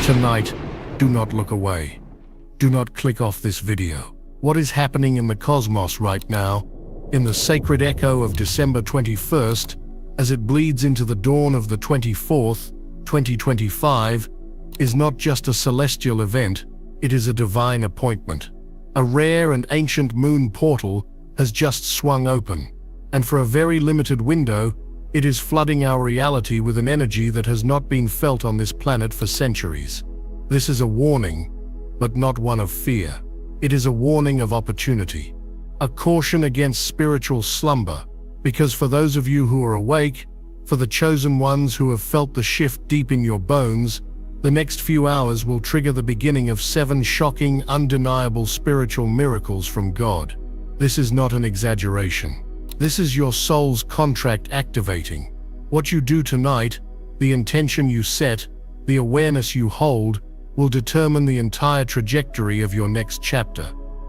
Tonight, do not look away. Do not click off this video. What is happening in the cosmos right now, in the sacred echo of December 21st, as it bleeds into the dawn of the 24th, 2025, is not just a celestial event, it is a divine appointment. A rare and ancient moon portal has just swung open, and for a very limited window, it is flooding our reality with an energy that has not been felt on this planet for centuries. This is a warning, but not one of fear. It is a warning of opportunity. A caution against spiritual slumber, because for those of you who are awake, for the chosen ones who have felt the shift deep in your bones, the next few hours will trigger the beginning of 7 shocking, undeniable spiritual miracles from God. This is not an exaggeration. This is your soul's contract activating. What you do tonight, the intention you set, the awareness you hold, will determine the entire trajectory of your next chapter.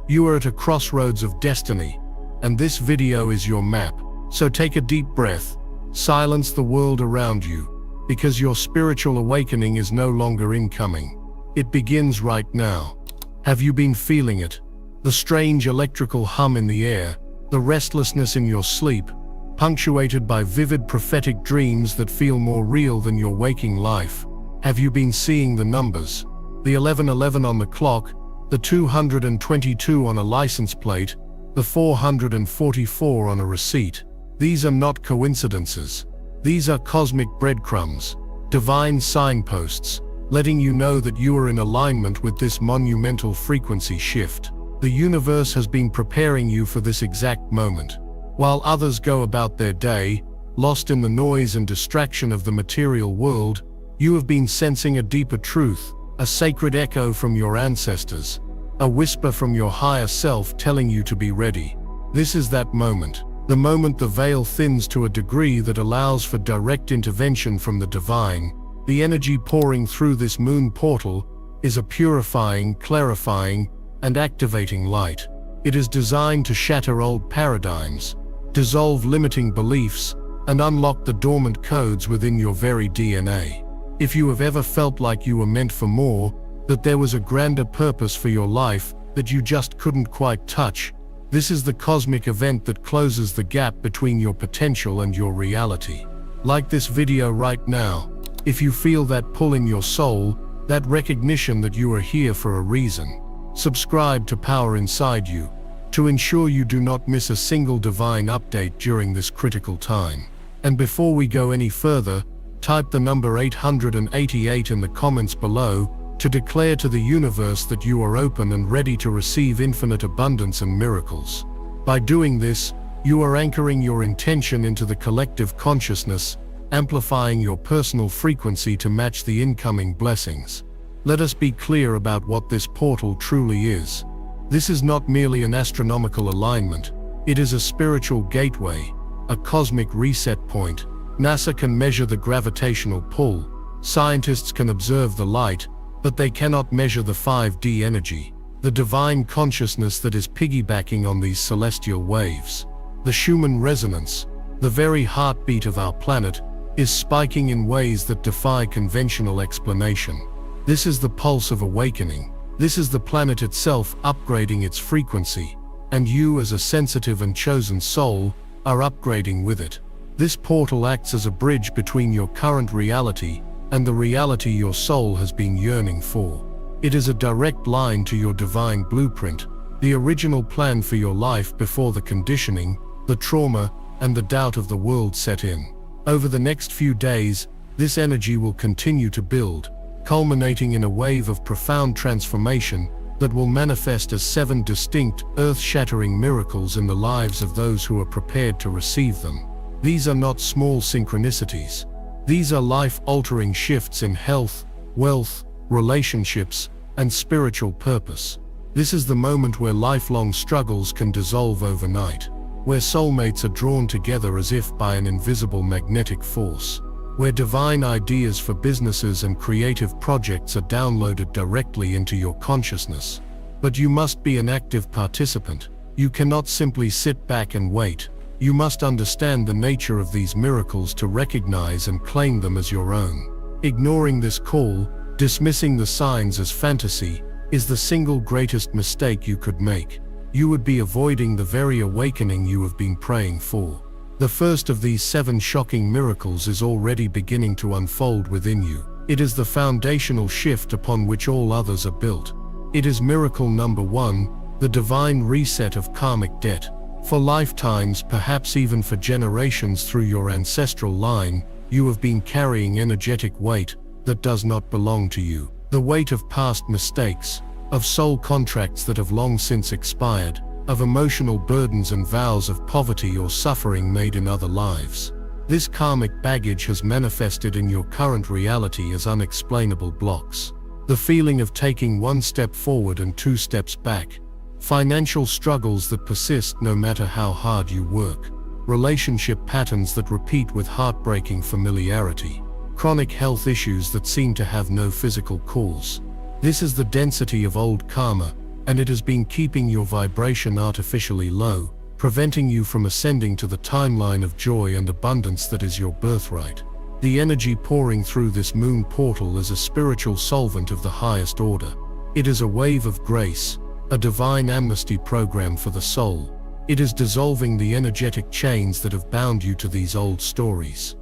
You are at a crossroads of destiny, and this video is your map. So take a deep breath, silence the world around you, because your spiritual awakening is no longer incoming. It begins right now. Have you been feeling it? The strange electrical hum in the air, the restlessness in your sleep, punctuated by vivid prophetic dreams that feel more real than your waking life. Have you been seeing the numbers? The 1111 on the clock, the 222 on a license plate, the 444 on a receipt. These are not coincidences. These are cosmic breadcrumbs, divine signposts, letting you know that you are in alignment with this monumental frequency shift. The universe has been preparing you for this exact moment. While others go about their day, lost in the noise and distraction of the material world, you have been sensing a deeper truth, a sacred echo from your ancestors, a whisper from your higher self telling you to be ready. This is that moment, the moment the veil thins to a degree that allows for direct intervention from the divine. The energy pouring through this moon portal is a purifying, clarifying, and activating light. It is designed to shatter old paradigms, dissolve limiting beliefs, and unlock the dormant codes within your very DNA. If you have ever felt like you were meant for more, that there was a grander purpose for your life that you just couldn't quite touch, this is the cosmic event that closes the gap between your potential and your reality. Like this video right now, if you feel that pull in your soul, that recognition that you are here for a reason, subscribe to Power Inside You to ensure you do not miss a single divine update during this critical time. And before we go any further, type the number 888 in the comments below to declare to the universe that you are open and ready to receive infinite abundance and miracles. By doing this, you are anchoring your intention into the collective consciousness, amplifying your personal frequency to match the incoming blessings. Let us be clear about what this portal truly is. This is not merely an astronomical alignment, it is a spiritual gateway, a cosmic reset point. NASA can measure the gravitational pull, scientists can observe the light, but they cannot measure the 5D energy, the divine consciousness that is piggybacking on these celestial waves. The Schumann resonance, the very heartbeat of our planet, is spiking in ways that defy conventional explanation. This is the pulse of awakening. This is the planet itself upgrading its frequency, and you as a sensitive and chosen soul are upgrading with it. This portal acts as a bridge between your current reality and the reality your soul has been yearning for. It is a direct line to your divine blueprint, the original plan for your life before the conditioning, the trauma, and the doubt of the world set in. Over the next few days, this energy will continue to build, culminating in a wave of profound transformation that will manifest as 7 distinct, earth-shattering miracles in the lives of those who are prepared to receive them. These are not small synchronicities. These are life-altering shifts in health, wealth, relationships, and spiritual purpose. This is the moment where lifelong struggles can dissolve overnight, where soulmates are drawn together as if by an invisible magnetic force, where divine ideas for businesses and creative projects are downloaded directly into your consciousness. But you must be an active participant. You cannot simply sit back and wait. You must understand the nature of these miracles to recognize and claim them as your own. Ignoring this call, Dismissing the signs as fantasy is the single greatest mistake you could make. You would be avoiding the very awakening you have been praying for. The first of these 7 shocking miracles is already beginning to unfold within you. It is the foundational shift upon which all others are built. It is miracle number 1, the divine reset of karmic debt. For lifetimes, perhaps even for generations through your ancestral line, you have been carrying energetic weight that does not belong to you. The weight of past mistakes, of soul contracts that have long since expired, of emotional burdens and vows of poverty or suffering made in other lives. This karmic baggage has manifested in your current reality as unexplainable blocks. The feeling of taking 1 step forward and 2 steps back. Financial struggles that persist no matter how hard you work. Relationship patterns that repeat with heartbreaking familiarity. Chronic health issues that seem to have no physical cause. This is the density of old karma, and it has been keeping your vibration artificially low, preventing you from ascending to the timeline of joy and abundance that is your birthright. The energy pouring through this moon portal is a spiritual solvent of the highest order. It is a wave of grace, a divine amnesty program for the soul. It is dissolving the energetic chains that have bound you to these old stories.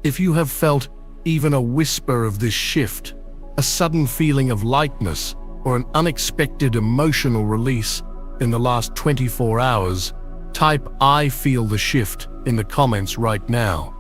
If you have felt even a whisper of this shift, a sudden feeling of lightness, or an unexpected emotional release in the last 24 hours, type "I feel the shift" in the comments right now.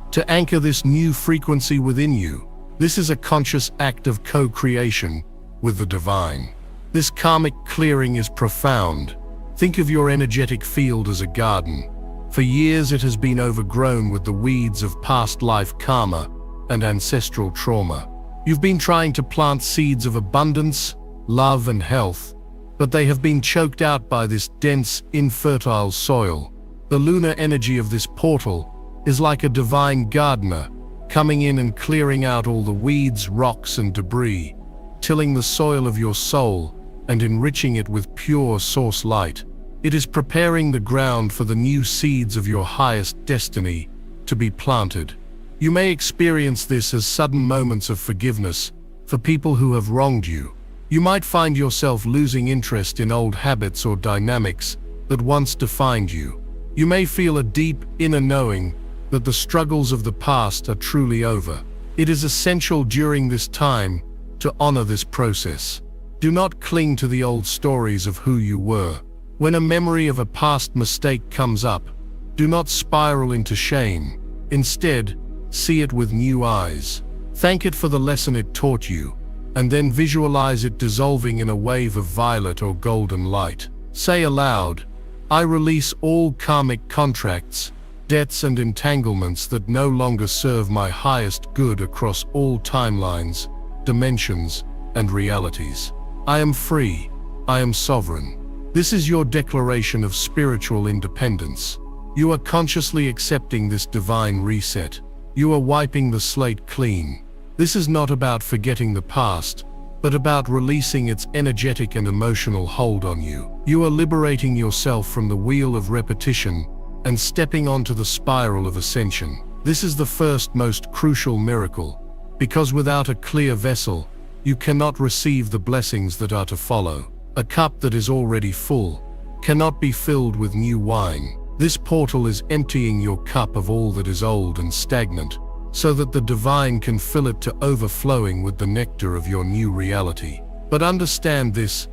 To anchor this new frequency within you, this is a conscious act of co-creation with the divine. This karmic clearing is profound. Think of your energetic field as a garden. For years it has been overgrown with the weeds of past life karma and ancestral trauma. You've been trying to plant seeds of abundance, love, and health, but they have been choked out by this dense, infertile soil. The lunar energy of this portal is like a divine gardener, coming in and clearing out all the weeds, rocks, and debris, tilling the soil of your soul and enriching it with pure source light. It is preparing the ground for the new seeds of your highest destiny to be planted. You may experience this as sudden moments of forgiveness for people who have wronged you. You might find yourself losing interest in old habits or dynamics that once defined you. You may feel a deep inner knowing that the struggles of the past are truly over. It is essential during this time to honor this process. Do not cling to the old stories of who you were. When a memory of a past mistake comes up, do not spiral into shame. Instead, see it with new eyes. Thank it for the lesson it taught you, and then visualize it dissolving in a wave of violet or golden light. Say aloud, "I release all karmic contracts, debts, and entanglements that no longer serve my highest good across all timelines, dimensions, and realities. I am free. I am sovereign." This is your declaration of spiritual independence. You are consciously accepting this divine reset. You are wiping the slate clean. This is not about forgetting the past, but about releasing its energetic and emotional hold on you. You are liberating yourself from the wheel of repetition and stepping onto the spiral of ascension. This is the first most crucial miracle, because without a clear vessel, you cannot receive the blessings that are to follow. A cup that is already full cannot be filled with new wine. This portal is emptying your cup of all that is old and stagnant, so that the divine can fill it to overflowing with the nectar of your new reality. But understand this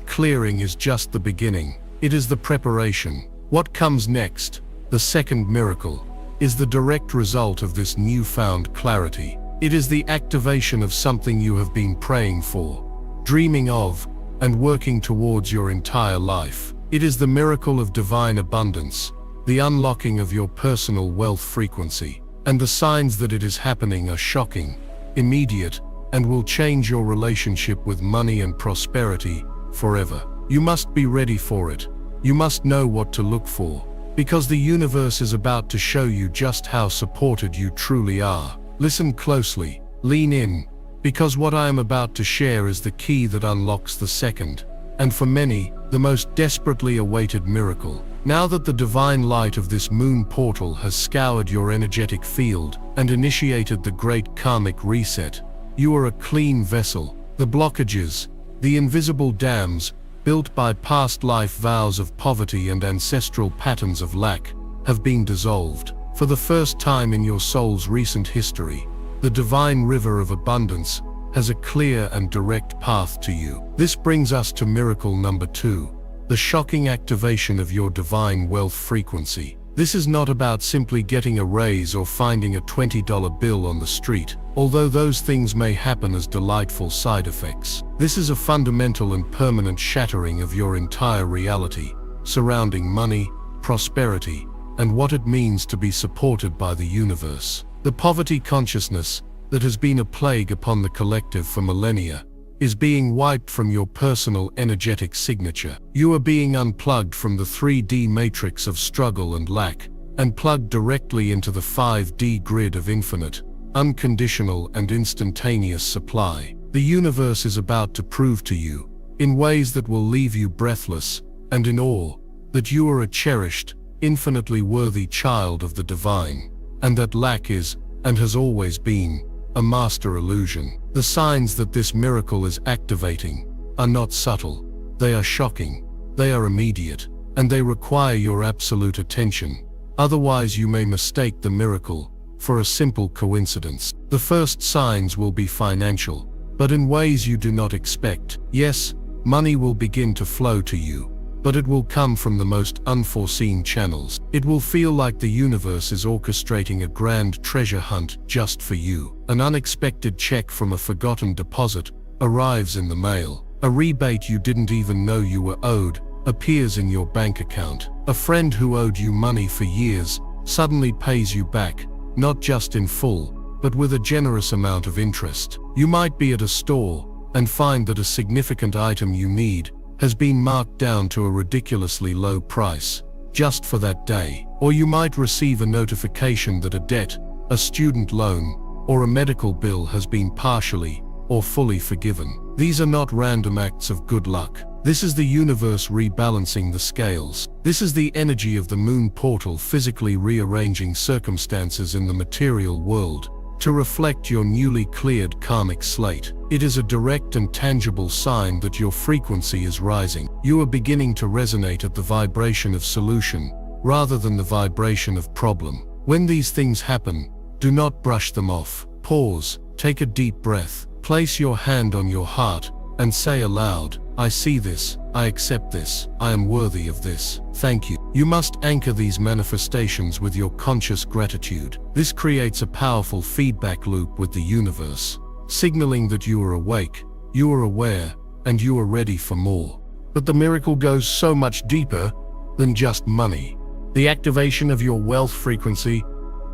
clearing is just the beginning. It is the preparation. What comes next, the second miracle, is the direct result of this newfound clarity. It is the activation of something you have been praying for, dreaming of, and working towards your entire life. It is the miracle of divine abundance, the unlocking of your personal wealth frequency. And the signs that it is happening are shocking, immediate, and will change your relationship with money and prosperity forever. You must be ready for it. You must know what to look for, because the universe is about to show you just how supported you truly are. Listen closely, lean in, because what I am about to share is the key that unlocks the second, and for many, the most desperately awaited miracle. Now that the divine light of this moon portal has scoured your energetic field and initiated the great karmic reset, You are a clean vessel. The blockages, the invisible dams, built by past life vows of poverty and ancestral patterns of lack, have been dissolved. For the first time in your soul's recent history, the divine river of abundance has a clear and direct path to you. This brings us to miracle number 2, the shocking activation of your divine wealth frequency. This is not about simply getting a raise or finding a $20 bill on the street, although those things may happen as delightful side effects. This is a fundamental and permanent shattering of your entire reality, surrounding money, prosperity, and what it means to be supported by the universe. The poverty consciousness that has been a plague upon the collective for millennia is being wiped from your personal energetic signature. You are being unplugged from the 3D matrix of struggle and lack, and plugged directly into the 5D grid of infinite, unconditional and instantaneous supply. The universe is about to prove to you, in ways that will leave you breathless and in awe, that you are a cherished, infinitely worthy child of the divine, and that lack is, and has always been, a master illusion. The signs that this miracle is activating are not subtle, they are shocking, they are immediate, and they require your absolute attention. Otherwise you may mistake the miracle for a simple coincidence. The first signs will be financial, but in ways you do not expect. Yes, money will begin to flow to you, but it will come from the most unforeseen channels. It will feel like the universe is orchestrating a grand treasure hunt just for you. An unexpected check from a forgotten deposit arrives in the mail. A rebate you didn't even know you were owed appears in your bank account. A friend who owed you money for years suddenly pays you back, not just in full, but with a generous amount of interest. You might be at a store and find that a significant item you need has been marked down to a ridiculously low price, just for that day. Or you might receive a notification that a debt, a student loan, or a medical bill has been partially or fully forgiven. These are not random acts of good luck. This is the universe rebalancing the scales. This is the energy of the moon portal physically rearranging circumstances in the material world to reflect your newly cleared karmic slate. It is a direct and tangible sign that your frequency is rising. You are beginning to resonate at the vibration of solution rather than the vibration of problem. When these things happen, do not brush them off. Pause, take a deep breath, place your hand on your heart, and say aloud, I see this, I accept this, I am worthy of this, thank you. You must anchor these manifestations with your conscious gratitude. This creates a powerful feedback loop with the universe, signaling that you are awake, you are aware, and you are ready for more. But the miracle goes so much deeper than just money. The activation of your wealth frequency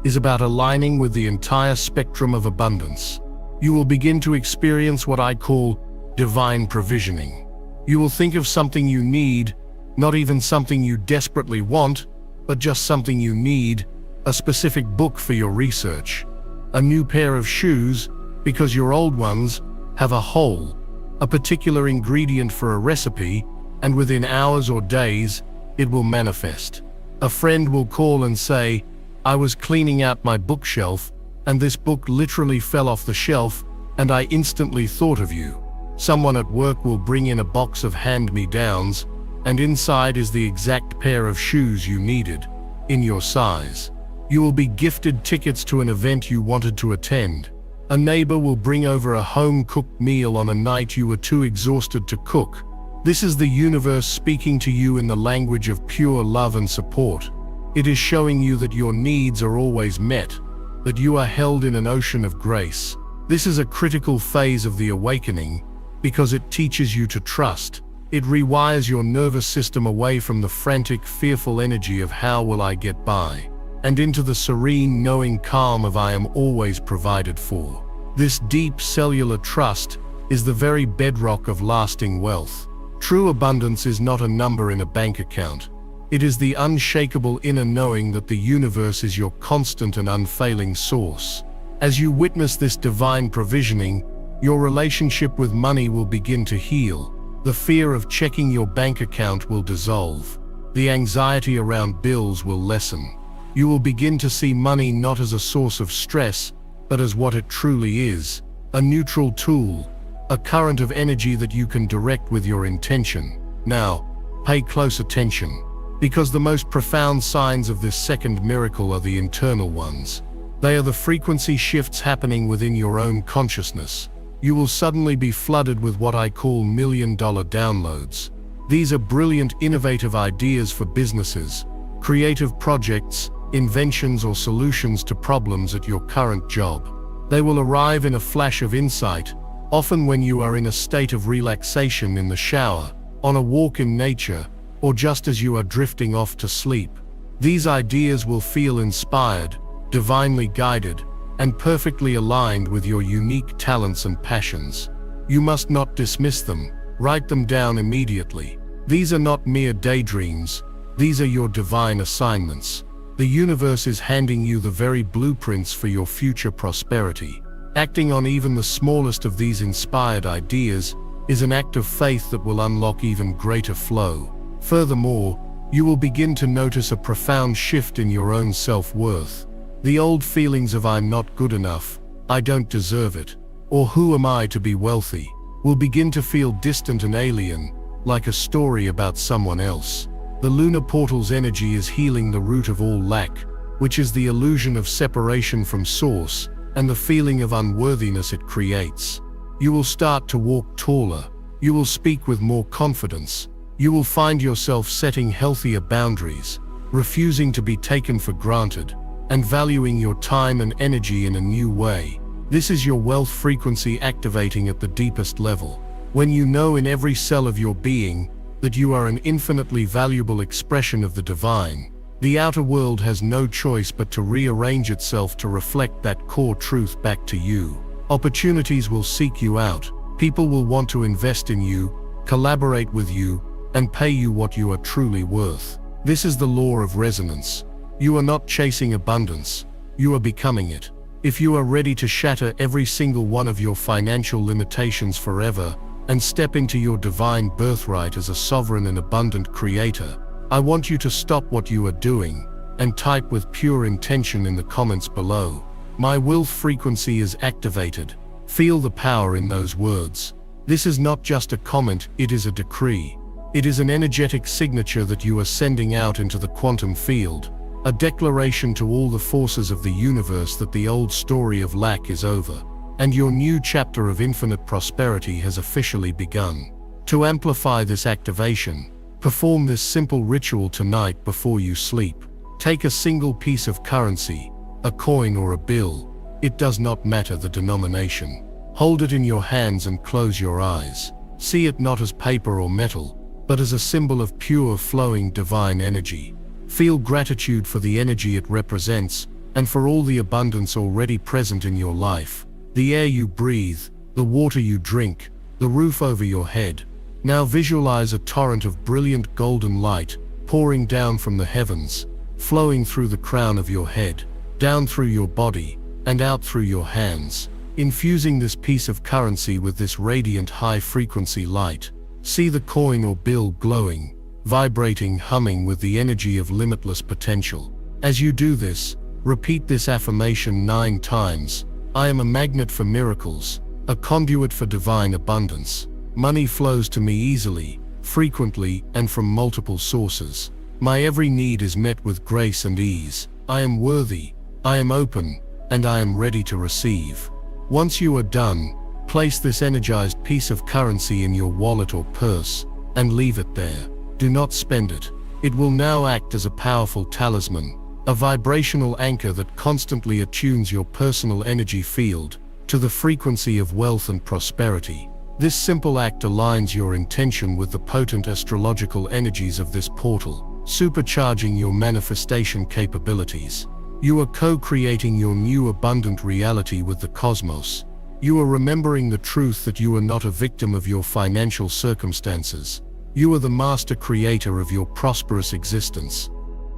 is about aligning with the entire spectrum of abundance. You will begin to experience what I call divine provisioning. You will think of something you need, not even something you desperately want, but just something you need, a specific book for your research, a new pair of shoes because your old ones have a hole, a particular ingredient for a recipe, and within hours or days, it will manifest. A friend will call and say, I was cleaning out my bookshelf, and this book literally fell off the shelf, and I instantly thought of you. Someone at work will bring in a box of hand-me-downs, and inside is the exact pair of shoes you needed, in your size. You will be gifted tickets to an event you wanted to attend. A neighbor will bring over a home-cooked meal on a night you were too exhausted to cook. This is the universe speaking to you in the language of pure love and support. It is showing you that your needs are always met, that you are held in an ocean of grace. This is a critical phase of the awakening, because it teaches you to trust. It rewires your nervous system away from the frantic, fearful energy of how will I get by, and into the serene, knowing calm of I am always provided for. This deep cellular trust is the very bedrock of lasting wealth. True abundance is not a number in a bank account. It is the unshakable inner knowing that the universe is your constant and unfailing source. As you witness this divine provisioning, your relationship with money will begin to heal. The fear of checking your bank account will dissolve. The anxiety around bills will lessen. You will begin to see money not as a source of stress, but as what it truly is, a neutral tool, a current of energy that you can direct with your intention. Now, pay close attention, because the most profound signs of this second miracle are the internal ones. They are the frequency shifts happening within your own consciousness. You will suddenly be flooded with what I call million-dollar downloads. These are brilliant, innovative ideas for businesses, creative projects, inventions or solutions to problems at your current job. They will arrive in a flash of insight, often when you are in a state of relaxation in the shower, on a walk in nature, or just as you are drifting off to sleep. These ideas will feel inspired, divinely guided, and perfectly aligned with your unique talents and passions. You must not dismiss them. Write them down immediately. These are not mere daydreams. These are your divine assignments. The universe is handing you the very blueprints for your future prosperity. Acting on even the smallest of these inspired ideas is an act of faith that will unlock even greater flow. Furthermore, you will begin to notice a profound shift in your own self-worth. The old feelings of "I'm not good enough," "I don't deserve it," or "who am I to be wealthy," will begin to feel distant and alien, like a story about someone else. The lunar portal's energy is healing the root of all lack, which is the illusion of separation from source and the feeling of unworthiness it creates. You will start to walk taller. You will speak with more confidence. You will find yourself setting healthier boundaries, refusing to be taken for granted, and valuing your time and energy in a new way. This is your wealth frequency activating at the deepest level. When you know in every cell of your being that you are an infinitely valuable expression of the divine, the outer world has no choice but to rearrange itself to reflect that core truth back to you. Opportunities will seek you out. People will want to invest in you, collaborate with you, and pay you what you are truly worth. This is the law of resonance. You are not chasing abundance. You are becoming it. If you are ready to shatter every single one of your financial limitations forever and step into your divine birthright as a sovereign and abundant creator, I want you to stop what you are doing and type with pure intention in the comments below, "My wealth frequency is activated." Feel the power in those words. This is not just a comment, it is a decree. It is an energetic signature that you are sending out into the quantum field, a declaration to all the forces of the universe that the old story of lack is over, and your new chapter of infinite prosperity has officially begun. To amplify this activation, perform this simple ritual tonight before you sleep. Take a single piece of currency, a coin or a bill. It does not matter the denomination. Hold it in your hands and close your eyes. See it not as paper or metal, but as a symbol of pure flowing divine energy. Feel gratitude for the energy it represents and for all the abundance already present in your life. The air you breathe, the water you drink, the roof over your head. Now visualize a torrent of brilliant golden light pouring down from the heavens, flowing through the crown of your head, down through your body, and out through your hands, infusing this piece of currency with this radiant high-frequency light. See the coin or bill glowing, vibrating, humming with the energy of limitless potential. As you do this, repeat this affirmation 9 times. I am a magnet for miracles, a conduit for divine abundance. Money flows to me easily, frequently, and from multiple sources. My every need is met with grace and ease. I am worthy, I am open, and I am ready to receive. Once you are done, place this energized piece of currency in your wallet or purse, and leave it there. Do not spend it. It will now act as a powerful talisman, a vibrational anchor that constantly attunes your personal energy field to the frequency of wealth and prosperity. This simple act aligns your intention with the potent astrological energies of this portal, supercharging your manifestation capabilities. You are co-creating your new abundant reality with the cosmos. You are remembering the truth that you are not a victim of your financial circumstances. You are the master creator of your prosperous existence.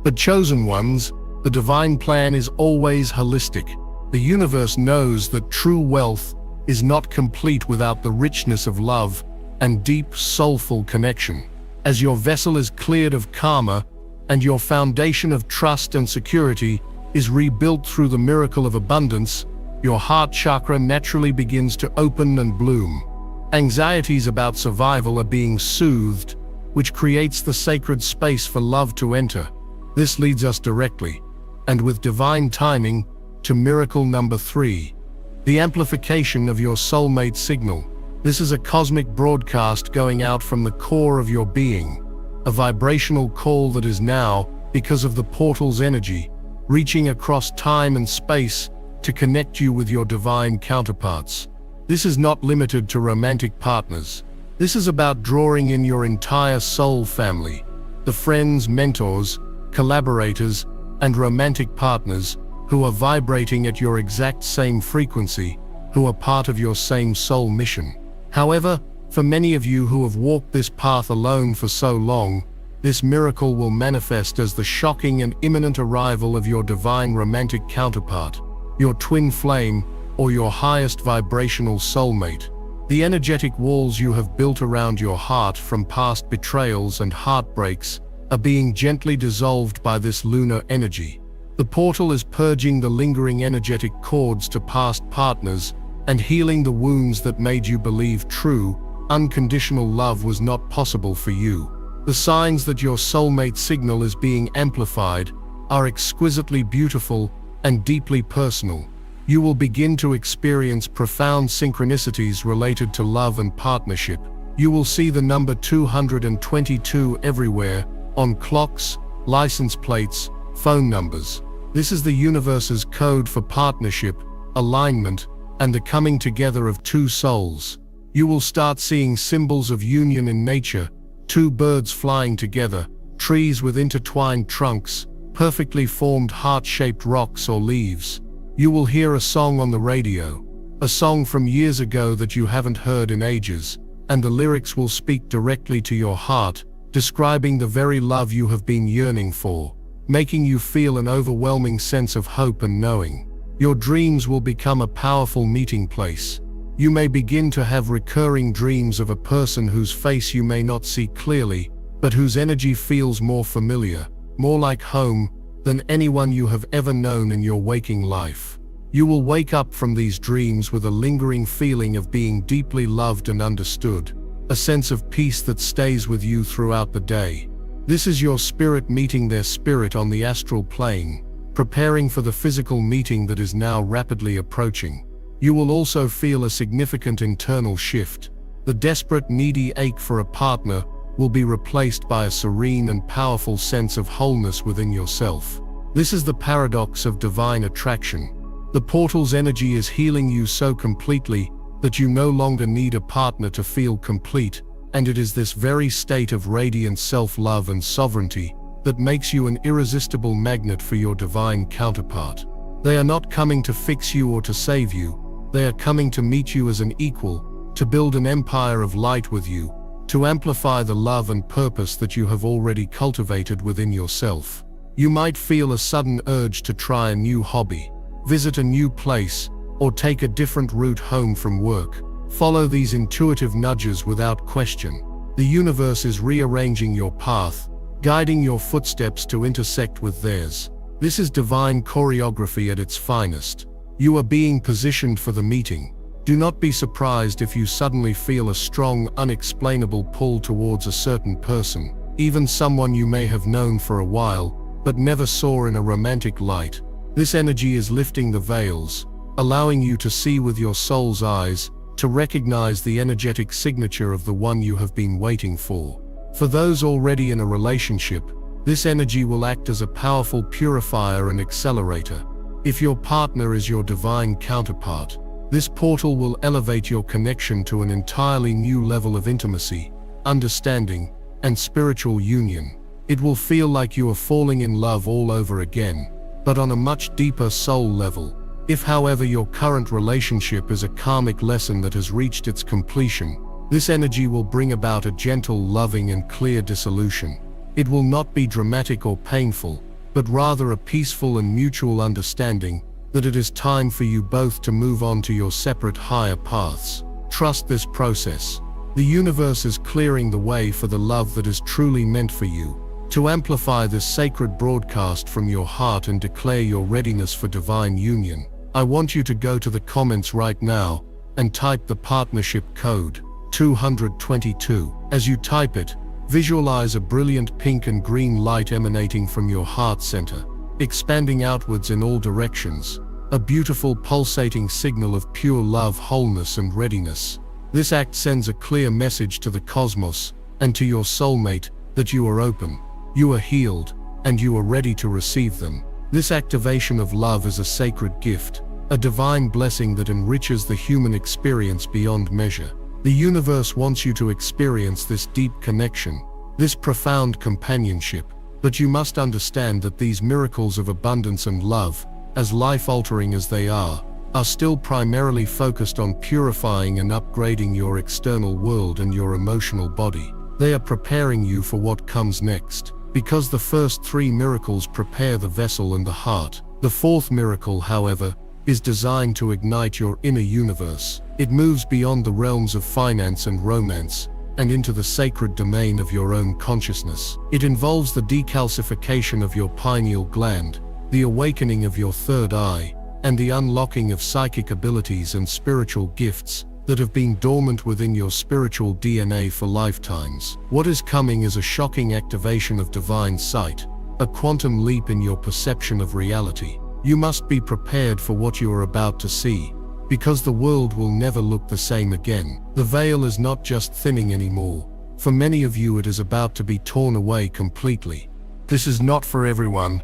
But chosen ones, the divine plan is always holistic. The universe knows that true wealth is not complete without the richness of love and deep, soulful connection. As your vessel is cleared of karma and your foundation of trust and security is rebuilt through the miracle of abundance, Your heart chakra naturally begins to open and bloom. Anxieties about survival are being soothed, which creates the sacred space for love to enter. This leads us directly, and with divine timing, to miracle number 3. The amplification of your soulmate signal. This is a cosmic broadcast going out from the core of your being, a vibrational call that is now, because of the portal's energy, reaching across time and space to connect you with your divine counterparts. This is not limited to romantic partners. This is about drawing in your entire soul family, the friends, mentors, collaborators, and romantic partners who are vibrating at your exact same frequency, who are part of your same soul mission. However, for many of you who have walked this path alone for so long, this miracle will manifest as the shocking and imminent arrival of your divine romantic counterpart, your twin flame, or your highest vibrational soulmate. The energetic walls you have built around your heart from past betrayals and heartbreaks are being gently dissolved by this lunar energy. The portal is purging the lingering energetic cords to past partners and healing the wounds that made you believe true, unconditional love was not possible for you. The signs that your soulmate signal is being amplified are exquisitely beautiful and deeply personal. You will begin to experience profound synchronicities related to love and partnership. You will see the number 222 everywhere, on clocks, license plates, phone numbers. This is the universe's code for partnership, alignment, and the coming together of two souls. You will start seeing symbols of union in nature, two birds flying together, trees with intertwined trunks, perfectly formed heart-shaped rocks or leaves. You will hear a song on the radio, a song from years ago that you haven't heard in ages, and the lyrics will speak directly to your heart, describing the very love you have been yearning for, making you feel an overwhelming sense of hope and knowing. Your dreams will become a powerful meeting place. You may begin to have recurring dreams of a person whose face you may not see clearly, but whose energy feels more familiar, more like home, than anyone you have ever known in your waking life. You will wake up from these dreams with a lingering feeling of being deeply loved and understood, a sense of peace that stays with you throughout the day. This is your spirit meeting their spirit on the astral plane, preparing for the physical meeting that is now rapidly approaching. You will also feel a significant internal shift. The desperate, needy ache for a partner will be replaced by a serene and powerful sense of wholeness within yourself. This is the paradox of divine attraction. The portal's energy is healing you so completely that you no longer need a partner to feel complete, and it is this very state of radiant self-love and sovereignty that makes you an irresistible magnet for your divine counterpart. They are not coming to fix you or to save you. They are coming to meet you as an equal, to build an empire of light with you, to amplify the love and purpose that you have already cultivated within yourself. You might feel a sudden urge to try a new hobby, visit a new place, or take a different route home from work. Follow these intuitive nudges without question. The universe is rearranging your path, guiding your footsteps to intersect with theirs. This is divine choreography at its finest. You are being positioned for the meeting. Do not be surprised if you suddenly feel a strong, unexplainable pull towards a certain person, even someone you may have known for a while, but never saw in a romantic light. This energy is lifting the veils, allowing you to see with your soul's eyes, to recognize the energetic signature of the one you have been waiting for. For those already in a relationship, this energy will act as a powerful purifier and accelerator. If your partner is your divine counterpart, this portal will elevate your connection to an entirely new level of intimacy, understanding, and spiritual union. It will feel like you are falling in love all over again, but on a much deeper soul level. If, however, your current relationship is a karmic lesson that has reached its completion, this energy will bring about a gentle, loving, and clear dissolution. It will not be dramatic or painful, but rather a peaceful and mutual understanding that it is time for you both to move on to your separate higher paths. Trust this process. The universe is clearing the way for the love that is truly meant for you. To amplify this sacred broadcast from your heart and declare your readiness for divine union, I want you to go to the comments right now and type the partnership code 222. As you type it, visualize a brilliant pink and green light emanating from your heart center, expanding outwards in all directions, a beautiful pulsating signal of pure love, wholeness, and readiness. This act sends a clear message to the cosmos and to your soulmate that you are open, you are healed, and you are ready to receive them. This activation of love is a sacred gift, a divine blessing that enriches the human experience beyond measure. The universe wants you to experience this deep connection, this profound companionship, but you must understand that these miracles of abundance and love, as life-altering as they are still primarily focused on purifying and upgrading your external world and your emotional body. They are preparing you for what comes next. Because the first three miracles prepare the vessel and the heart, the fourth miracle, however, is designed to ignite your inner universe. It moves beyond the realms of finance and romance and into the sacred domain of your own consciousness. It involves the decalcification of your pineal gland, the awakening of your third eye, and the unlocking of psychic abilities and spiritual gifts that have been dormant within your spiritual DNA for lifetimes. What is coming is a shocking activation of divine sight, a quantum leap in your perception of reality. You must be prepared for what you are about to see, because the world will never look the same again. The veil is not just thinning anymore. For many of you, it is about to be torn away completely. This is not for everyone.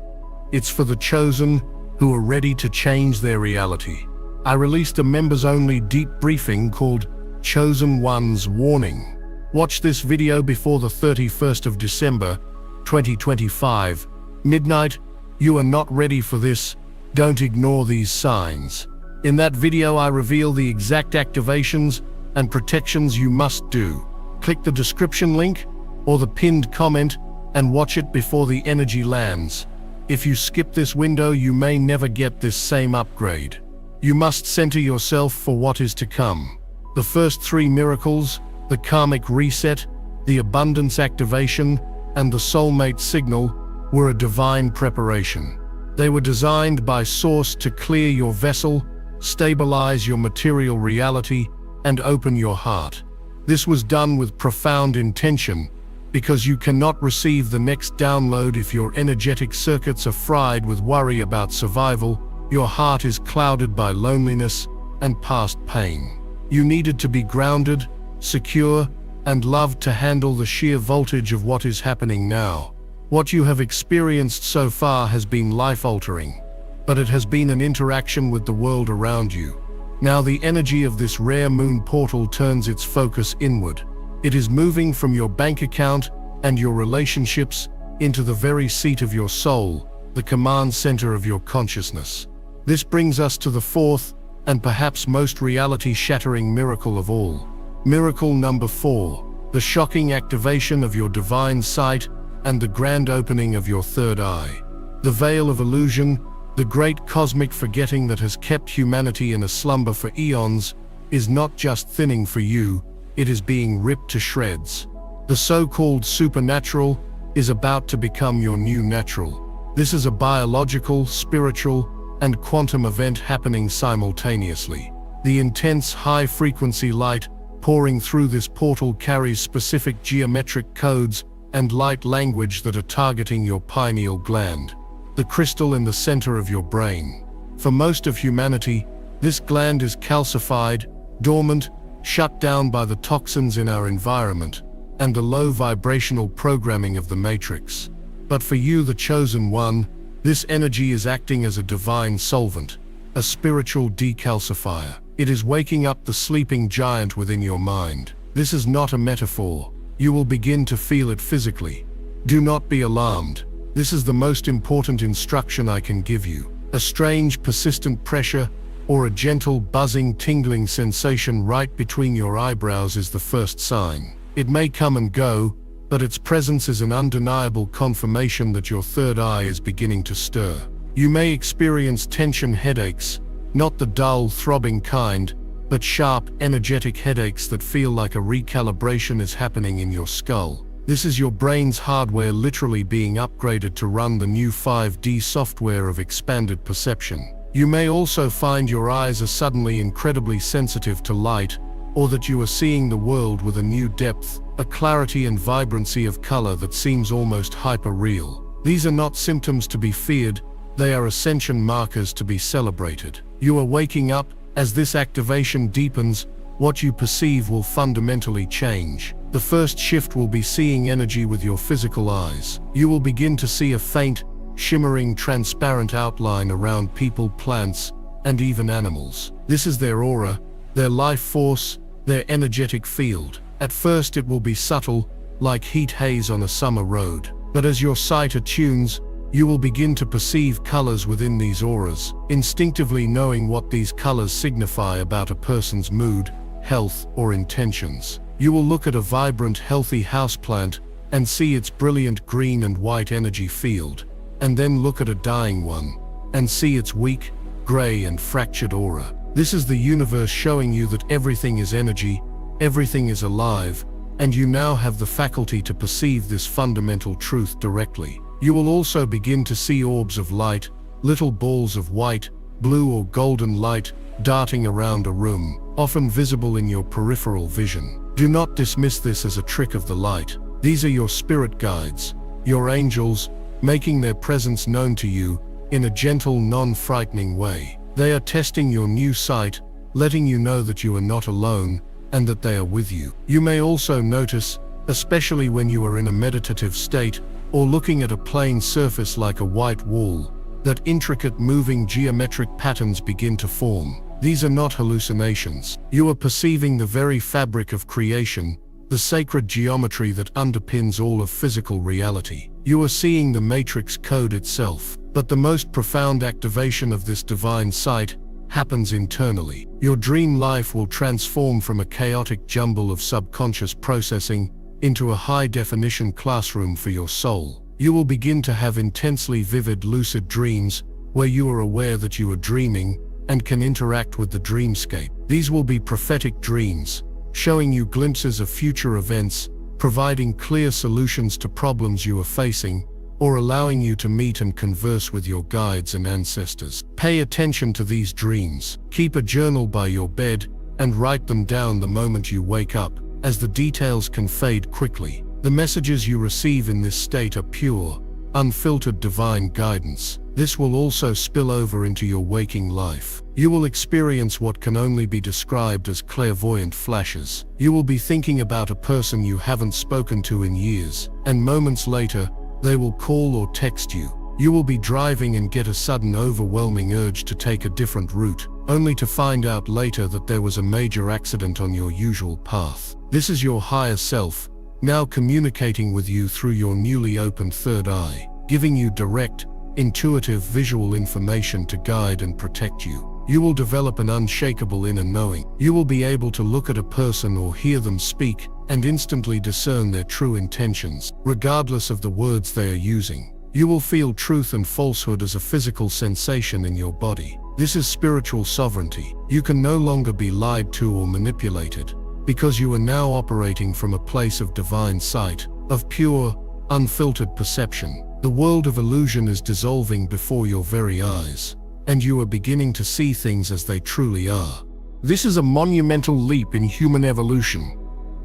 It's for the chosen who are ready to change their reality. I released a members-only deep briefing called Chosen One's Warning. Watch this video before the 31st of December, 2025, midnight. You are not ready for this. Don't ignore these signs. In that video, I reveal the exact activations and protections you must do. Click the description link or the pinned comment and watch it before the energy lands. If you skip this window, you may never get this same upgrade. You must center yourself for what is to come. The first three miracles, the karmic reset, the abundance activation, and the soulmate signal, were a divine preparation. They were designed by Source to clear your vessel, stabilize your material reality, and open your heart. This was done with profound intention, because you cannot receive the next download if your energetic circuits are fried with worry about survival, your heart is clouded by loneliness and past pain. You needed to be grounded, secure, and loved to handle the sheer voltage of what is happening now. What you have experienced so far has been life-altering, but it has been an interaction with the world around you. Now the energy of this rare moon portal turns its focus inward. It is moving from your bank account and your relationships into the very seat of your soul, the command center of your consciousness. This brings us to the fourth and perhaps most reality-shattering miracle of all. Miracle number 4, the shocking activation of your divine sight and the grand opening of your third eye. The veil of illusion, the great cosmic forgetting that has kept humanity in a slumber for eons, is not just thinning for you, it is being ripped to shreds. The so-called supernatural is about to become your new natural. This is a biological, spiritual, and quantum event happening simultaneously. The intense high-frequency light pouring through this portal carries specific geometric codes and light language that are targeting your pineal gland, the crystal in the center of your brain. For most of humanity, this gland is calcified, dormant, shut down by the toxins in our environment and the low vibrational programming of the matrix. But for you, the chosen one, this energy is acting as a divine solvent, a spiritual decalcifier. It is waking up the sleeping giant within your mind. This is not a metaphor. You will begin to feel it physically. Do not be alarmed. This is the most important instruction I can give you. A strange, persistent pressure or a gentle, buzzing, tingling sensation right between your eyebrows is the first sign. It may come and go, but its presence is an undeniable confirmation that your third eye is beginning to stir. You may experience tension headaches, not the dull, throbbing kind, but sharp, energetic headaches that feel like a recalibration is happening in your skull. This is your brain's hardware literally being upgraded to run the new 5D software of expanded perception. You may also find your eyes are suddenly incredibly sensitive to light, or that you are seeing the world with a new depth, a clarity and vibrancy of color that seems almost hyper-real. These are not symptoms to be feared, they are ascension markers to be celebrated. You are waking up. As this activation deepens, what you perceive will fundamentally change. The first shift will be seeing energy with your physical eyes. You will begin to see a faint, shimmering, transparent outline around people, plants, and even animals. This is their aura, their life force, their energetic field. At first it will be subtle, like heat haze on a summer road. But as your sight attunes, you will begin to perceive colors within these auras, instinctively knowing what these colors signify about a person's mood, health, or intentions. You will look at a vibrant, healthy houseplant and see its brilliant green and white energy field, and then look at a dying one and see its weak, gray, and fractured aura. This is the universe showing you that everything is energy, everything is alive, and you now have the faculty to perceive this fundamental truth directly. You will also begin to see orbs of light, little balls of white, blue, or golden light darting around a room, often visible in your peripheral vision. Do not dismiss this as a trick of the light. These are your spirit guides, your angels, making their presence known to you in a gentle, non-frightening way. They are testing your new sight, letting you know that you are not alone and that they are with you. You may also notice, especially when you are in a meditative state or looking at a plain surface like a white wall, that intricate moving geometric patterns begin to form. These are not hallucinations. You are perceiving the very fabric of creation, the sacred geometry that underpins all of physical reality. You are seeing the matrix code itself. But the most profound activation of this divine sight happens internally. Your dream life will transform from a chaotic jumble of subconscious processing into a high-definition classroom for your soul. You will begin to have intensely vivid lucid dreams where you are aware that you are dreaming and can interact with the dreamscape. These will be prophetic dreams, showing you glimpses of future events, providing clear solutions to problems you are facing, or allowing you to meet and converse with your guides and ancestors. Pay attention to these dreams. Keep a journal by your bed and write them down the moment you wake up, as the details can fade quickly. The messages you receive in this state are pure, unfiltered divine guidance. This will also spill over into your waking life. You will experience what can only be described as clairvoyant flashes. You will be thinking about a person you haven't spoken to in years, and moments later, they will call or text you. You will be driving and get a sudden overwhelming urge to take a different route, only to find out later that there was a major accident on your usual path. This is your higher self, now communicating with you through your newly opened third eye, giving you direct, intuitive visual information to guide and protect you. You will develop an unshakable inner knowing. You will be able to look at a person or hear them speak and instantly discern their true intentions, regardless of the words they are using. You will feel truth and falsehood as a physical sensation in your body. This is spiritual sovereignty. You can no longer be lied to or manipulated, because you are now operating from a place of divine sight, of pure, unfiltered perception. The world of illusion is dissolving before your very eyes, and you are beginning to see things as they truly are. This is a monumental leap in human evolution,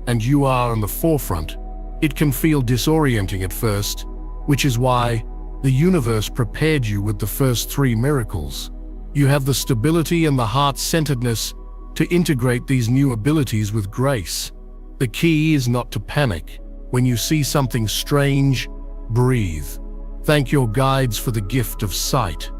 and you are on the forefront. It can feel disorienting at first, which is why the universe prepared you with the first 3 miracles. You have the stability and the heart-centeredness to integrate these new abilities with grace. The key is not to panic. When you see something strange, breathe. Thank your guides for the gift of sight.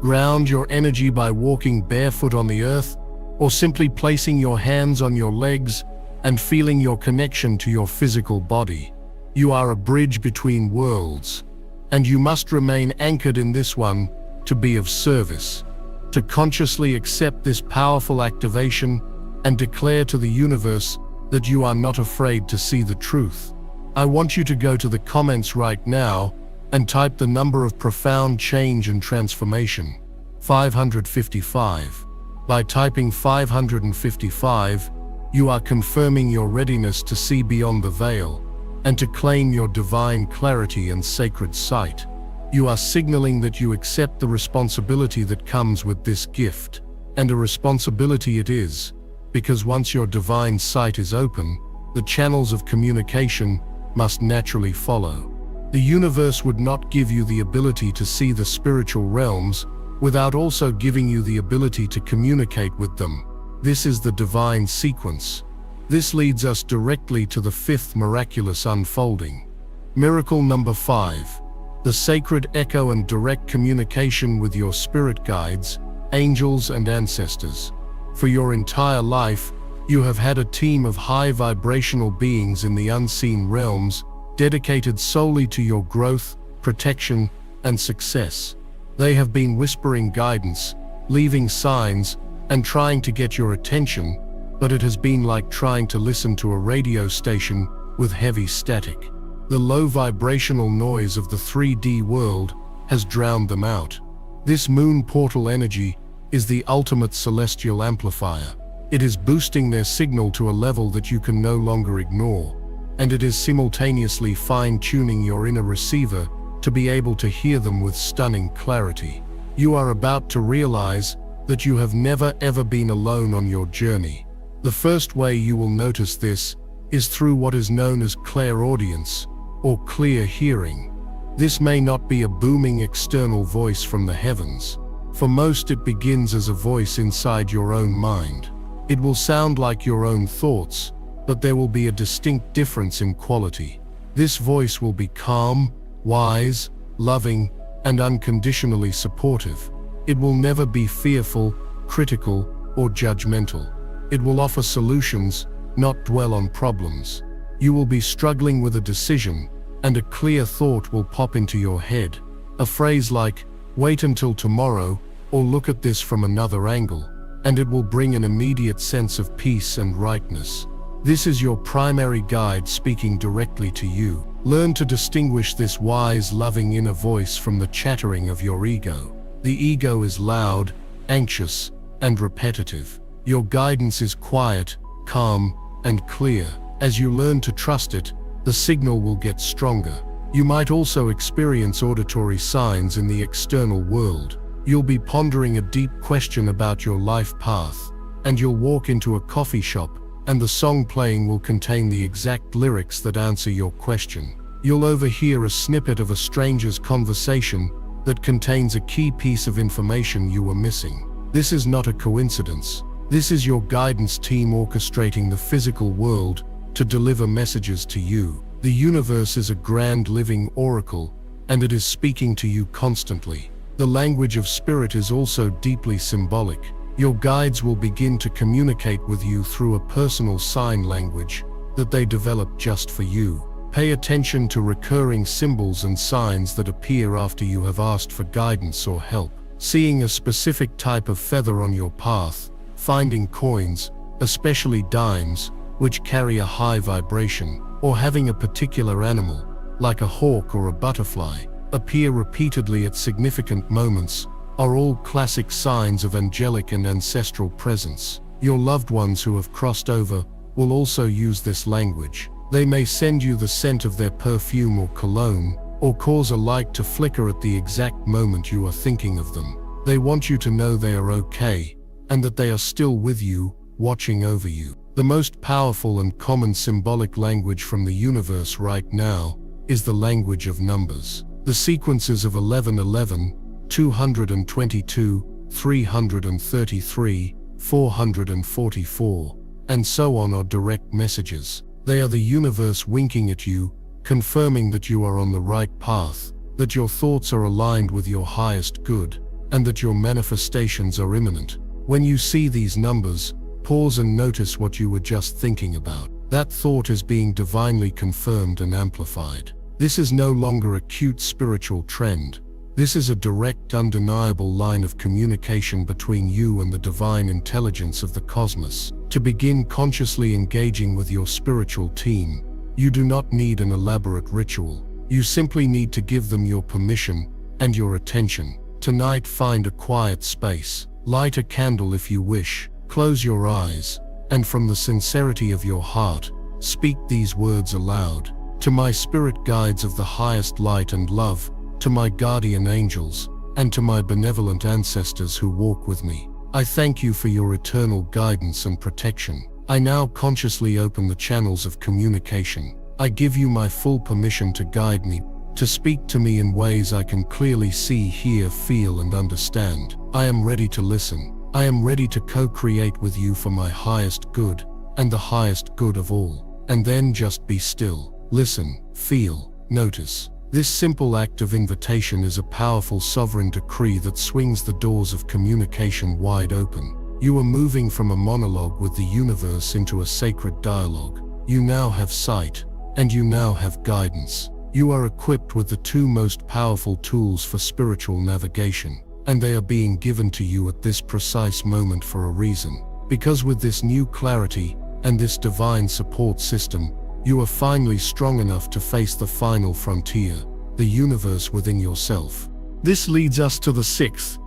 Ground your energy by walking barefoot on the earth, or simply placing your hands on your legs and feeling your connection to your physical body. You are a bridge between worlds, and you must remain anchored in this one to be of service. To consciously accept this powerful activation and declare to the universe that you are not afraid to see the truth. I want you to go to the comments right now and type the number of profound change and transformation, 555. By typing 555, you are confirming your readiness to see beyond the veil and to claim your divine clarity and sacred sight. You are signaling that you accept the responsibility that comes with this gift. And a responsibility it is, because once your divine sight is open, the channels of communication must naturally follow. The universe would not give you the ability to see the spiritual realms without also giving you the ability to communicate with them. This is the divine sequence. This leads us directly to the fifth miraculous unfolding. Miracle number 5. The sacred echo and direct communication with your spirit guides, angels and ancestors. For your entire life, you have had a team of high vibrational beings in the unseen realms dedicated solely to your growth, protection, and success. They have been whispering guidance, leaving signs, and trying to get your attention, but it has been like trying to listen to a radio station with heavy static. The low vibrational noise of the 3D world has drowned them out. This moon portal energy is the ultimate celestial amplifier. It is boosting their signal to a level that you can no longer ignore, and it is simultaneously fine-tuning your inner receiver to be able to hear them with stunning clarity. You are about to realize that you have never ever been alone on your journey. The first way you will notice this is through what is known as clairaudience, or clear hearing. This may not be a booming external voice from the heavens. For most, it begins as a voice inside your own mind. It will sound like your own thoughts, but there will be a distinct difference in quality. This voice will be calm, wise, loving, and unconditionally supportive. It will never be fearful, critical, or judgmental. It will offer solutions, not dwell on problems. You will be struggling with a decision, and a clear thought will pop into your head. A phrase like, "Wait until tomorrow," or "Look at this from another angle," and it will bring an immediate sense of peace and rightness. This is your primary guide speaking directly to you. Learn to distinguish this wise, loving inner voice from the chattering of your ego. The ego is loud, anxious, and repetitive. Your guidance is quiet, calm, and clear. As you learn to trust it, the signal will get stronger. You might also experience auditory signs in the external world. You'll be pondering a deep question about your life path, and you'll walk into a coffee shop, and the song playing will contain the exact lyrics that answer your question. You'll overhear a snippet of a stranger's conversation that contains a key piece of information you were missing. This is not a coincidence. This is your guidance team orchestrating the physical world to deliver messages to you. The universe is a grand living oracle, and it is speaking to you constantly. The language of spirit is also deeply symbolic. Your guides will begin to communicate with you through a personal sign language that they develop just for you. Pay attention to recurring symbols and signs that appear after you have asked for guidance or help. Seeing a specific type of feather on your path, finding coins, especially dimes, which carry a high vibration, or having a particular animal, like a hawk or a butterfly, appear repeatedly at significant moments, are all classic signs of angelic and ancestral presence. Your loved ones who have crossed over will also use this language. They may send you the scent of their perfume or cologne, or cause a light to flicker at the exact moment you are thinking of them. They want you to know they are okay, and that they are still with you, watching over you. The most powerful and common symbolic language from the universe right now is the language of numbers. The sequences of 1111, 222, 333, 444, and so on are direct messages. They are the universe winking at you, confirming that you are on the right path, that your thoughts are aligned with your highest good, and that your manifestations are imminent. When you see these numbers, pause and notice what you were just thinking about. That thought is being divinely confirmed and amplified. This is no longer a cute spiritual trend. This is a direct, undeniable line of communication between you and the divine intelligence of the cosmos. To begin consciously engaging with your spiritual team, you do not need an elaborate ritual. You simply need to give them your permission and your attention. Tonight, find a quiet space, light a candle if you wish, close your eyes, and from the sincerity of your heart, speak these words aloud. To my spirit guides of the highest light and love, to my guardian angels, and to my benevolent ancestors who walk with me. I thank you for your eternal guidance and protection. I now consciously open the channels of communication. I give you my full permission to guide me, to speak to me in ways I can clearly see, hear, feel, and understand. I am ready to listen. I am ready to co-create with you for my highest good, and the highest good of all. And then just be still. Listen, feel, notice. This simple act of invitation is a powerful sovereign decree that swings the doors of communication wide open. You are moving from a monologue with the universe into a sacred dialogue. You now have sight, and you now have guidance. You are equipped with the two most powerful tools for spiritual navigation, and they are being given to you at this precise moment for a reason. Because with this new clarity and this divine support system, you are finally strong enough to face the final frontier, the universe within yourself. This leads us to the sixth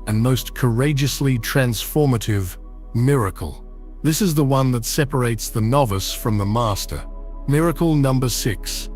and most courageously transformative miracle. This is the one that separates the novice from the master. Miracle number 6.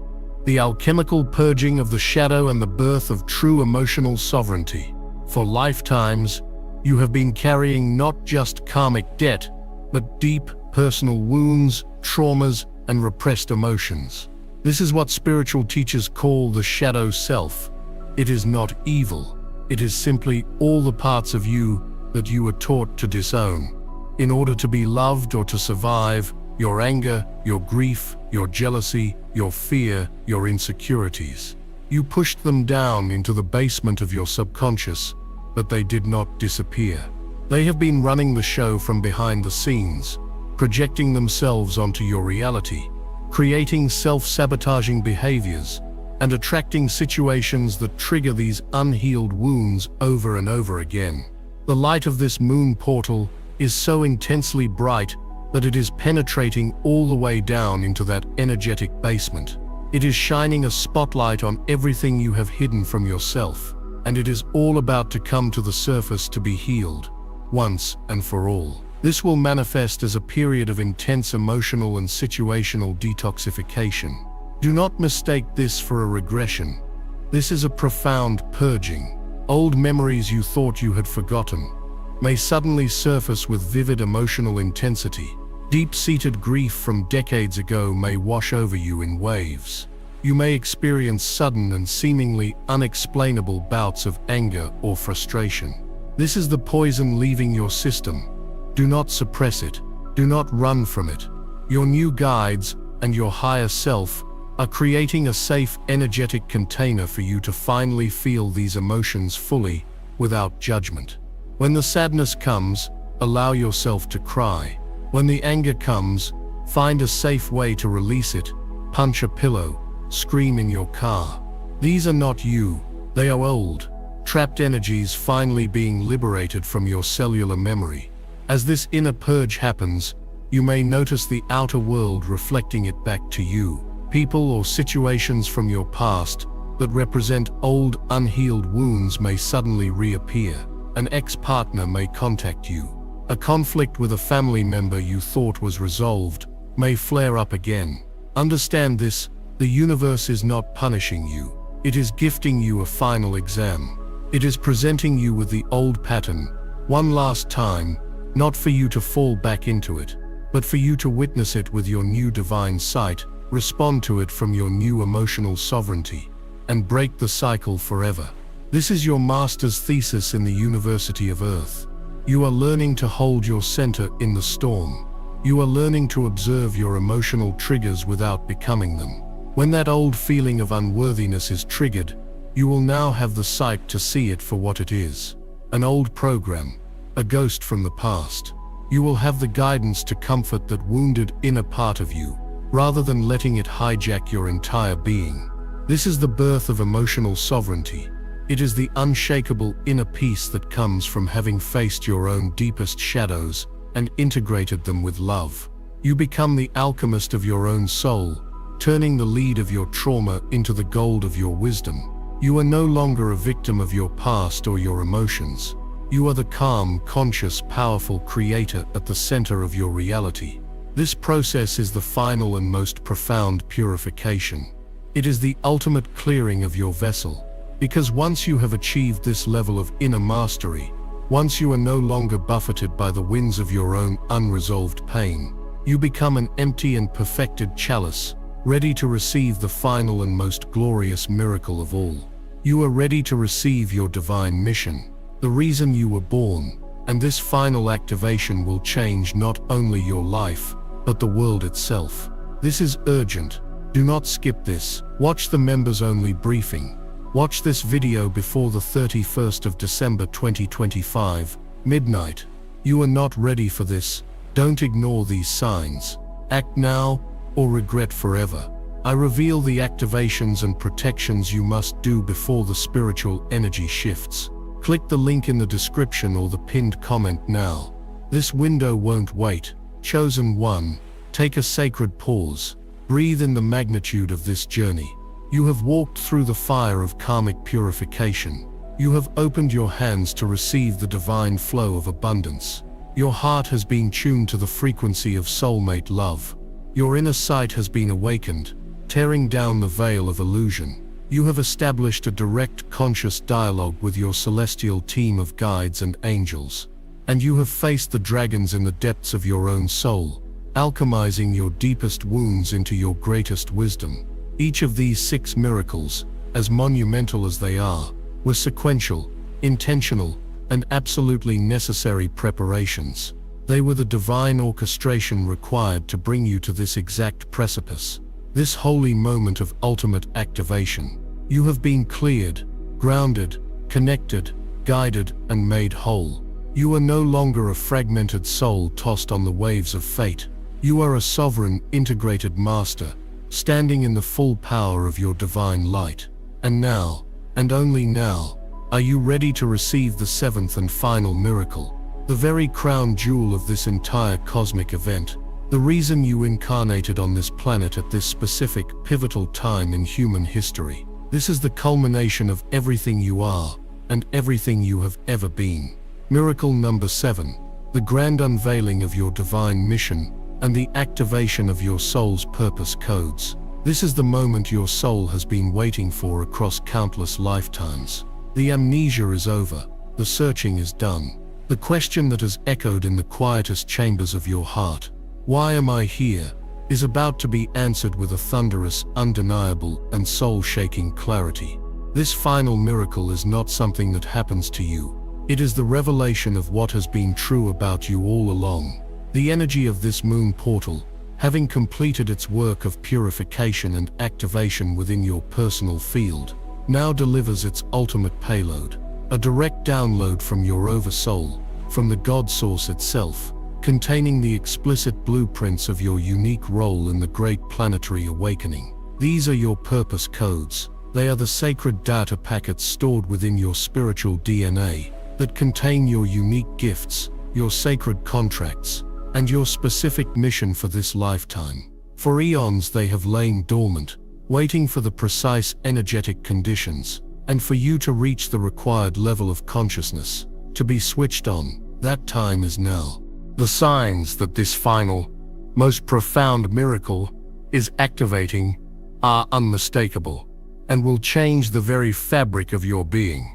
The alchemical purging of the shadow and the birth of true emotional sovereignty. For lifetimes, you have been carrying not just karmic debt, but deep personal wounds, traumas, and repressed emotions. This is what spiritual teachers call the shadow self. It is not evil. It is simply all the parts of you that you were taught to disown. In order to be loved or to survive, your anger, your grief, your jealousy, your fear, your insecurities. You pushed them down into the basement of your subconscious, but they did not disappear. They have been running the show from behind the scenes, projecting themselves onto your reality, creating self-sabotaging behaviors, and attracting situations that trigger these unhealed wounds over and over again. The light of this moon portal is so intensely bright that it is penetrating all the way down into that energetic basement. It is shining a spotlight on everything you have hidden from yourself, and it is all about to come to the surface to be healed, once and for all. This will manifest as a period of intense emotional and situational detoxification. Do not mistake this for a regression. This is a profound purging. Old memories you thought you had forgotten may suddenly surface with vivid emotional intensity. Deep-seated grief from decades ago may wash over you in waves. You may experience sudden and seemingly unexplainable bouts of anger or frustration. This is the poison leaving your system. Do not suppress it. Do not run from it. Your new guides and your higher self are creating a safe, energetic container for you to finally feel these emotions fully, without judgment. When the sadness comes, allow yourself to cry. When the anger comes, find a safe way to release it. Punch a pillow, scream in your car. These are not you. They are old, trapped energies finally being liberated from your cellular memory. As this inner purge happens, you may notice the outer world reflecting it back to you. People or situations from your past that represent old, unhealed wounds may suddenly reappear. An ex-partner may contact you. A conflict with a family member you thought was resolved may flare up again. Understand this, the universe is not punishing you. It is gifting you a final exam. It is presenting you with the old pattern, one last time, not for you to fall back into it, but for you to witness it with your new divine sight, respond to it from your new emotional sovereignty, and break the cycle forever. This is your master's thesis in the University of Earth. You are learning to hold your center in the storm. You are learning to observe your emotional triggers without becoming them. When that old feeling of unworthiness is triggered, you will now have the sight to see it for what it is. An old program, a ghost from the past. You will have the guidance to comfort that wounded inner part of you, rather than letting it hijack your entire being. This is the birth of emotional sovereignty. It is the unshakable inner peace that comes from having faced your own deepest shadows and integrated them with love. You become the alchemist of your own soul, turning the lead of your trauma into the gold of your wisdom. You are no longer a victim of your past or your emotions. You are the calm, conscious, powerful creator at the center of your reality. This process is the final and most profound purification. It is the ultimate clearing of your vessel. Because once you have achieved this level of inner mastery, once you are no longer buffeted by the winds of your own unresolved pain, you become an empty and perfected chalice, ready to receive the final and most glorious miracle of all. You are ready to receive your divine mission, the reason you were born, and this final activation will change not only your life, but the world itself. This is urgent. Do not skip this. Watch the members-only briefing. Watch this video before the 31st of December 2025, midnight. You are not ready for this. Don't ignore these signs. Act now, or regret forever. I reveal the activations and protections you must do before the spiritual energy shifts. Click the link in the description or the pinned comment now. This window won't wait. Chosen one, take a sacred pause. Breathe in the magnitude of this journey. You have walked through the fire of karmic purification. You have opened your hands to receive the divine flow of abundance. Your heart has been tuned to the frequency of soulmate love. Your inner sight has been awakened, tearing down the veil of illusion. You have established a direct conscious dialogue with your celestial team of guides and angels. And you have faced the dragons in the depths of your own soul, alchemizing your deepest wounds into your greatest wisdom. Each of these 6 miracles, as monumental as they are, were sequential, intentional, and absolutely necessary preparations. They were the divine orchestration required to bring you to this exact precipice, this holy moment of ultimate activation. You have been cleared, grounded, connected, guided, and made whole. You are no longer a fragmented soul tossed on the waves of fate. You are a sovereign, integrated master, standing in the full power of your divine light. And now, and only now, are you ready to receive the 7th and final miracle, the very crown jewel of this entire cosmic event, the reason you incarnated on this planet at this specific, pivotal time in human history. This is the culmination of everything you are, and everything you have ever been. Miracle number 7, the grand unveiling of your divine mission, and the activation of your soul's purpose codes. This is the moment your soul has been waiting for across countless lifetimes. The amnesia is over, the searching is done. The question that has echoed in the quietest chambers of your heart, "Why am I here?" is about to be answered with a thunderous, undeniable, and soul-shaking clarity. This final miracle is not something that happens to you. It is the revelation of what has been true about you all along. The energy of this moon portal, having completed its work of purification and activation within your personal field, now delivers its ultimate payload, a direct download from your oversoul, from the God Source itself, containing the explicit blueprints of your unique role in the great planetary awakening. These are your purpose codes. They are the sacred data packets stored within your spiritual DNA that contain your unique gifts, your sacred contracts, and your specific mission for this lifetime. For eons they have lain dormant, waiting for the precise energetic conditions, and for you to reach the required level of consciousness, to be switched on. That time is now. The signs that this final, most profound miracle is activating are unmistakable, and will change the very fabric of your being.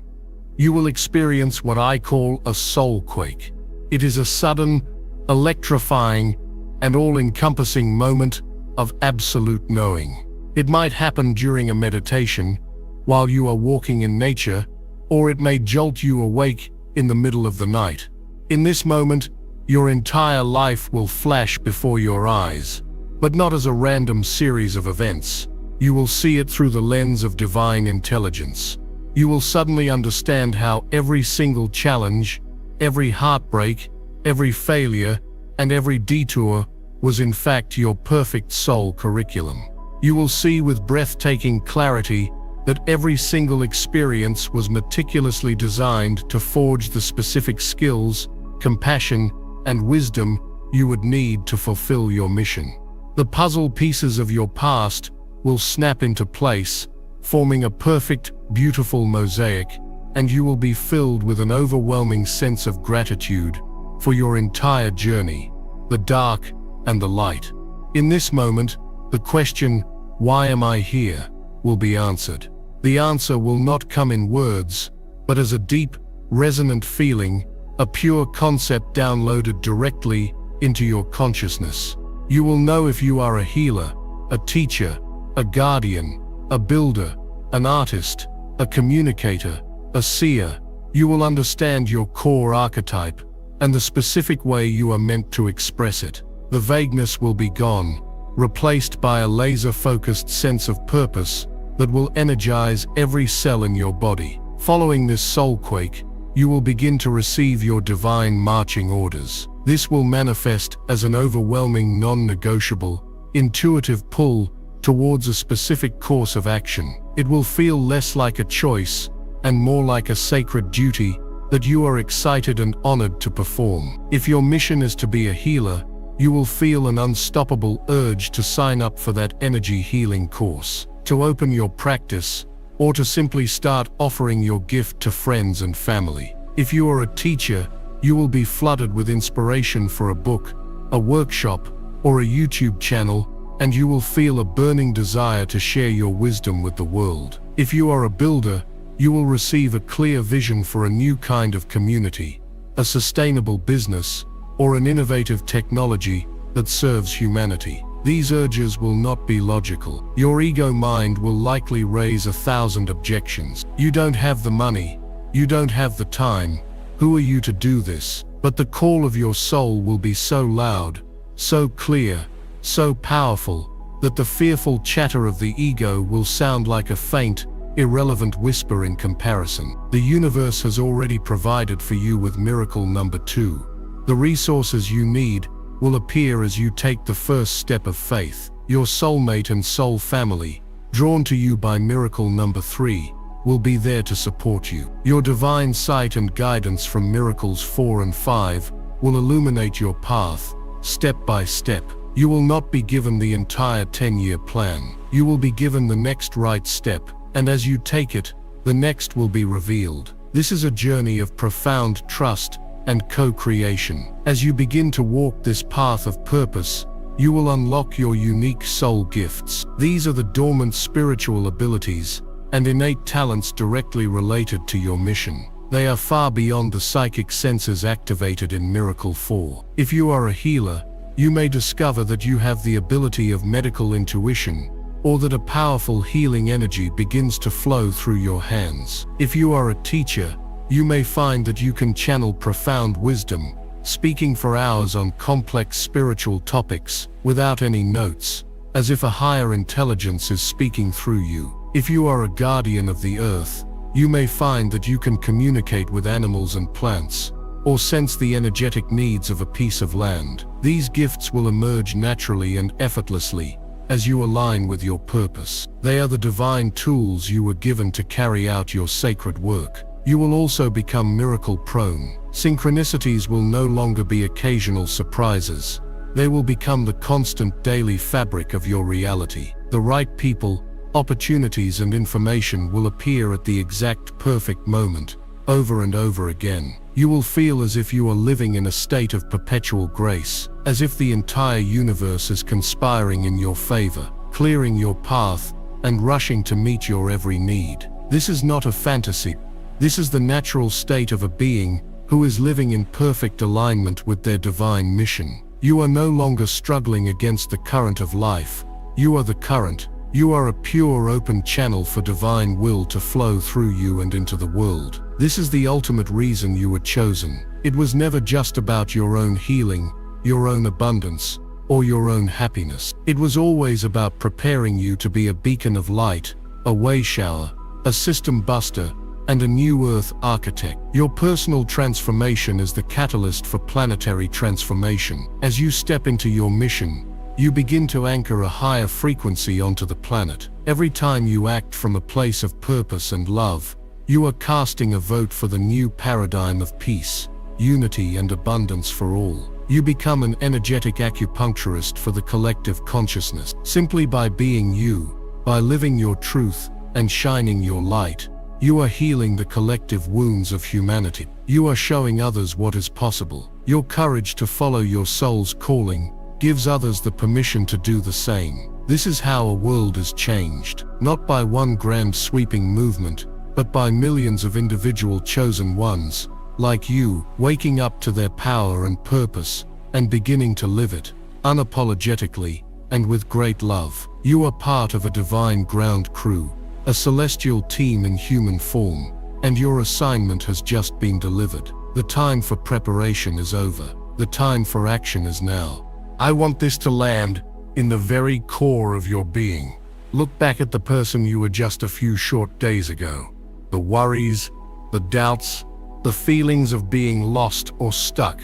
You will experience what I call a soul quake. It is a sudden, electrifying, and all-encompassing moment of absolute knowing. It might happen during a meditation, while you are walking in nature, or it may jolt you awake in the middle of the night. In this moment, your entire life will flash before your eyes, but not as a random series of events. You will see it through the lens of divine intelligence. You will suddenly understand how every single challenge, every heartbreak, every failure, and every detour was in fact your perfect soul curriculum. You will see with breathtaking clarity that every single experience was meticulously designed to forge the specific skills, compassion, and wisdom you would need to fulfill your mission. The puzzle pieces of your past will snap into place, forming a perfect, beautiful mosaic, and you will be filled with an overwhelming sense of gratitude for your entire journey, the dark and the light. In this moment, the question, "Why am I here?" will be answered. The answer will not come in words, but as a deep, resonant feeling, a pure concept downloaded directly into your consciousness. You will know if you are a healer, a teacher, a guardian, a builder, an artist, a communicator, a seer. You will understand your core archetype and the specific way you are meant to express it. The vagueness will be gone, replaced by a laser-focused sense of purpose that will energize every cell in your body. Following this soul quake, you will begin to receive your divine marching orders. This will manifest as an overwhelming, non-negotiable, intuitive pull towards a specific course of action. It will feel less like a choice and more like a sacred duty that you are excited and honored to perform. If your mission is to be a healer, you will feel an unstoppable urge to sign up for that energy healing course, to open your practice, or to simply start offering your gift to friends and family. If you are a teacher, you will be flooded with inspiration for a book, a workshop, or a YouTube channel, and you will feel a burning desire to share your wisdom with the world. If you are a builder, you will receive a clear vision for a new kind of community, a sustainable business, or an innovative technology that serves humanity. These urges will not be logical. Your ego mind will likely raise 1,000 objections. You don't have the money. You don't have the time. Who are you to do this? But the call of your soul will be so loud, so clear, so powerful, that the fearful chatter of the ego will sound like a faint, irrelevant whisper in comparison. The universe has already provided for you with miracle number 2. The resources you need will appear as you take the first step of faith. Your soulmate and soul family, drawn to you by miracle number 3, will be there to support you. Your divine sight and guidance from miracles 4 and 5 will illuminate your path, step by step. You will not be given the entire 10-year plan. You will be given the next right step, and as you take it, the next will be revealed. This is a journey of profound trust and co-creation. As you begin to walk this path of purpose, you will unlock your unique soul gifts. These are the dormant spiritual abilities and innate talents directly related to your mission. They are far beyond the psychic senses activated in Miracle 4. If you are a healer, you may discover that you have the ability of medical intuition, or that a powerful healing energy begins to flow through your hands. If you are a teacher, you may find that you can channel profound wisdom, speaking for hours on complex spiritual topics without any notes, as if a higher intelligence is speaking through you. If you are a guardian of the earth, you may find that you can communicate with animals and plants, or sense the energetic needs of a piece of land. These gifts will emerge naturally and effortlessly as you align with your purpose. They are the divine tools you were given to carry out your sacred work. You will also become miracle-prone. Synchronicities will no longer be occasional surprises. They will become the constant daily fabric of your reality. The right people, opportunities, and information will appear at the exact perfect moment, over and over again. You will feel as if you are living in a state of perpetual grace, as if the entire universe is conspiring in your favor, clearing your path, and rushing to meet your every need. This is not a fantasy. This is the natural state of a being who is living in perfect alignment with their divine mission. You are no longer struggling against the current of life. You are the current. You are a pure, open channel for divine will to flow through you and into the world. This is the ultimate reason you were chosen. It was never just about your own healing, your own abundance, or your own happiness. It was always about preparing you to be a beacon of light, a way shower, a system buster, and a new earth architect. Your personal transformation is the catalyst for planetary transformation. As you step into your mission, you begin to anchor a higher frequency onto the planet. Every time you act from a place of purpose and love, you are casting a vote for the new paradigm of peace, unity, and abundance for all. You become an energetic acupuncturist for the collective consciousness. Simply by being you, by living your truth, and shining your light, you are healing the collective wounds of humanity. You are showing others what is possible. Your courage to follow your soul's calling gives others the permission to do the same. This is how a world is changed, not by one grand sweeping movement, but by millions of individual chosen ones, like you, waking up to their power and purpose, and beginning to live it, unapologetically, and with great love. You are part of a divine ground crew, a celestial team in human form, and your assignment has just been delivered. The time for preparation is over. The time for action is now. I want this to land in the very core of your being. Look back at the person you were just a few short days ago. The worries, the doubts, the feelings of being lost or stuck.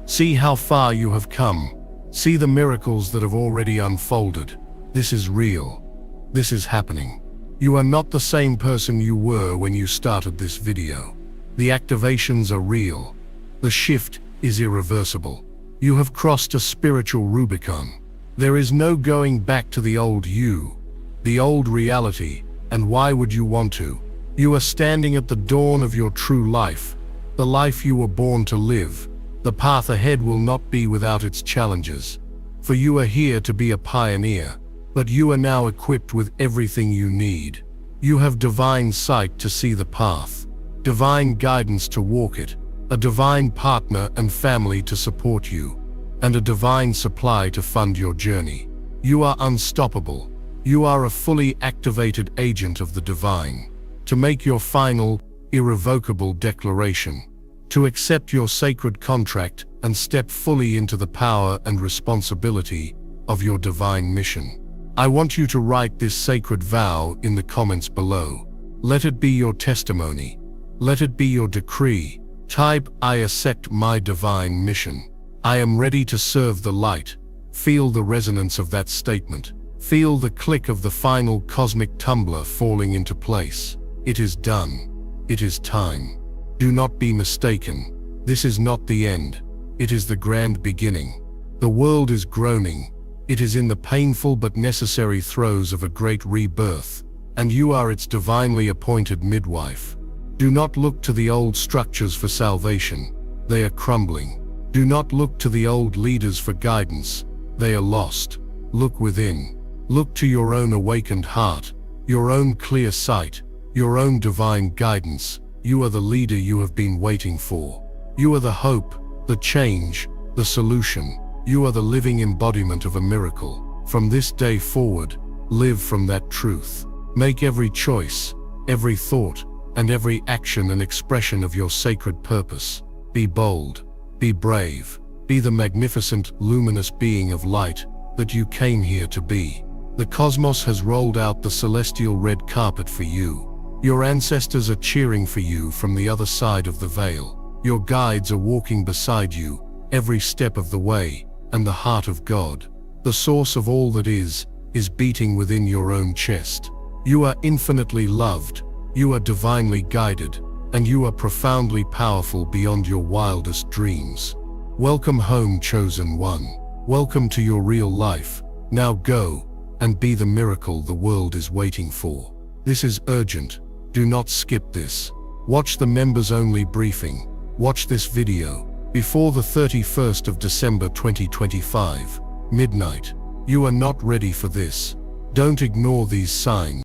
See how far you have come. See the miracles that have already unfolded. This is real. This is happening. You are not the same person you were when you started this video. The activations are real. The shift is irreversible. You have crossed a spiritual Rubicon. There is no going back to the old you, the old reality, and why would you want to? You are standing at the dawn of your true life, the life you were born to live. The path ahead will not be without its challenges, for you are here to be a pioneer, but you are now equipped with everything you need. You have divine sight to see the path, divine guidance to walk it, a divine partner and family to support you, and a divine supply to fund your journey. You are unstoppable. You are a fully activated agent of the divine. To make your final, irrevocable declaration, to accept your sacred contract and step fully into the power and responsibility of your divine mission. I want you to write this sacred vow in the comments below. Let it be your testimony. Let it be your decree. Type, I accept my divine mission. I am ready to serve the light. Feel the resonance of that statement. Feel the click of the final cosmic tumbler falling into place. It is done. It is time. Do not be mistaken. This is not the end. It is the grand beginning. The world is groaning. It is in the painful but necessary throes of a great rebirth, and you are its divinely appointed midwife. Do not look to the old structures for salvation. They are crumbling. Do not look to the old leaders for guidance. They are lost. Look within. Look to your own awakened heart, your own clear sight, your own divine guidance. You are the leader you have been waiting for. You are the hope, the change, the solution. You are the living embodiment of a miracle. From this day forward, live from that truth. Make every choice, every thought, and every action an expression of your sacred purpose. Be bold. Be brave. Be the magnificent, luminous being of light that you came here to be. The cosmos has rolled out the celestial red carpet for you. Your ancestors are cheering for you from the other side of the veil. Your guides are walking beside you every step of the way, and the heart of God, the source of all that is beating within your own chest. You are infinitely loved. You are divinely guided. And you are profoundly powerful beyond your wildest dreams. Welcome home, chosen one. Welcome to your real life. Now go and be the miracle the world is waiting for. This is urgent. Do not skip this. Watch the members-only briefing. Watch this video before the 31st of December 2025, midnight. You are not ready for this. Don't ignore these signs.